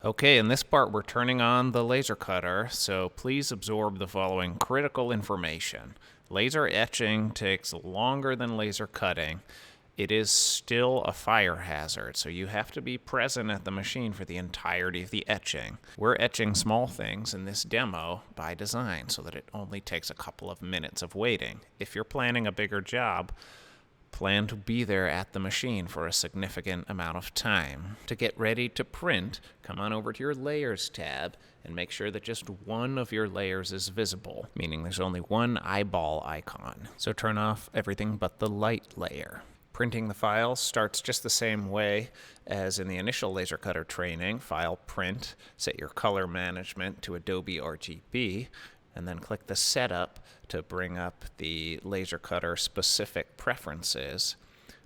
Okay, in this part we're turning on the laser cutter, so please absorb the following critical information. Laser etching takes longer than laser cutting. It is still a fire hazard, so you have to be present at the machine for the entirety of the etching. We're etching small things in this demo by design so that it only takes a couple of minutes of waiting. If you're planning a bigger job, plan to be there at the machine for a significant amount of time. To get ready to print, come on over to your Layers tab and make sure that just one of your layers is visible, meaning there's only one eyeball icon. So turn off everything but the light layer. Printing the file starts just the same way as in the initial laser cutter training. File print, set your color management to Adobe RGB, and then click the setup to bring up the laser cutter specific preferences.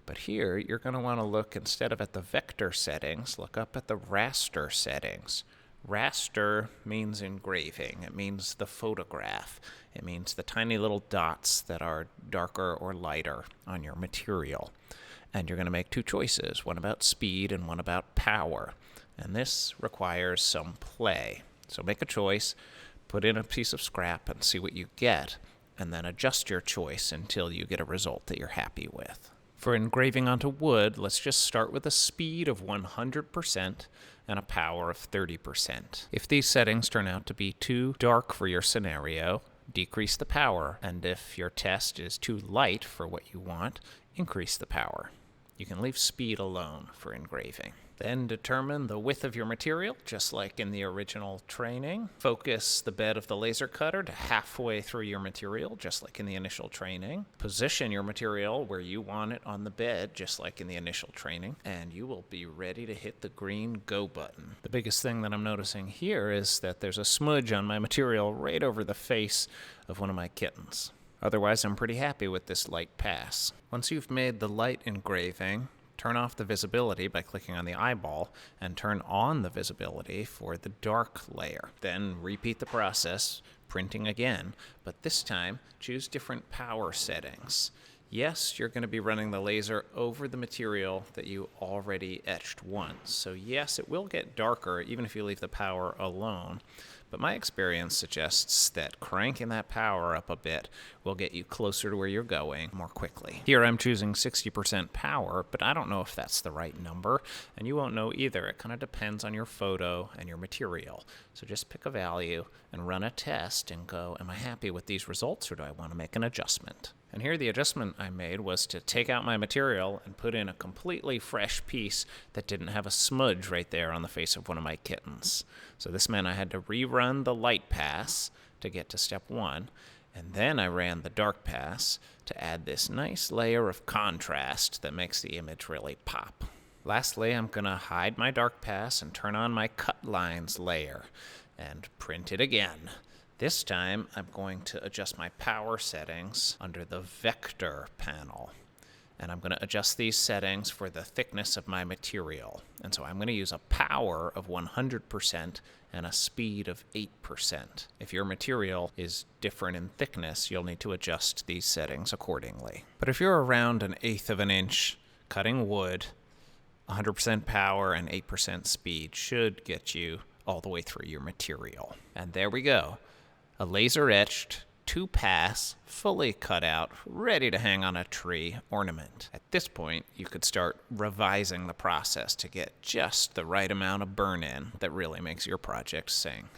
But here you're going to want to look, instead of at the vector settings, look up at the raster settings. Raster means engraving. It means the photograph. It means the tiny little dots that are darker or lighter on your material. And you're going to make two choices, one about speed and one about power. And this requires some play. So make a choice, put in a piece of scrap and see what you get, and then adjust your choice until you get a result that you're happy with. For engraving onto wood, let's just start with a speed of 100% and a power of 30%. If these settings turn out to be too dark for your scenario, decrease the power, and if your test is too light for what you want, increase the power. You can leave speed alone for engraving. Then determine the width of your material, just like in the original training. Focus the bed of the laser cutter to halfway through your material, just like in the initial training. Position your material where you want it on the bed, just like in the initial training, and you will be ready to hit the green go button. The biggest thing that I'm noticing here is that there's a smudge on my material right over the face of one of my kittens. Otherwise, I'm pretty happy with this light pass. Once you've made the light engraving, turn off the visibility by clicking on the eyeball and turn on the visibility for the dark layer. Then repeat the process, printing again, but this time choose different power settings. Yes, you're going to be running the laser over the material that you already etched once. So yes, it will get darker even if you leave the power alone. But my experience suggests that cranking that power up a bit will get you closer to where you're going more quickly. Here I'm choosing 60% power, but I don't know if that's the right number, and you won't know either. It kind of depends on your photo and your material. So just pick a value and run a test and go, am I happy with these results, or do I want to make an adjustment? And here the adjustment I made was to take out my material and put in a completely fresh piece that didn't have a smudge right there on the face of one of my kittens. So this meant I had to rerun the light pass to get to step 1, and then I ran the dark pass to add this nice layer of contrast that makes the image really pop. Lastly, I'm going to hide my dark pass and turn on my cut lines layer and print it again. This time, I'm going to adjust my power settings under the vector panel. And I'm going to adjust these settings for the thickness of my material. And so I'm going to use a power of 100% and a speed of 8%. If your material is different in thickness, you'll need to adjust these settings accordingly. But if you're around 1/8 of an inch cutting wood, 100% power and 8% speed should get you all the way through your material. And there we go. A laser etched, 2-pass, fully cut out, ready to hang on a tree ornament. At this point, you could start revising the process to get just the right amount of burn-in that really makes your project sing.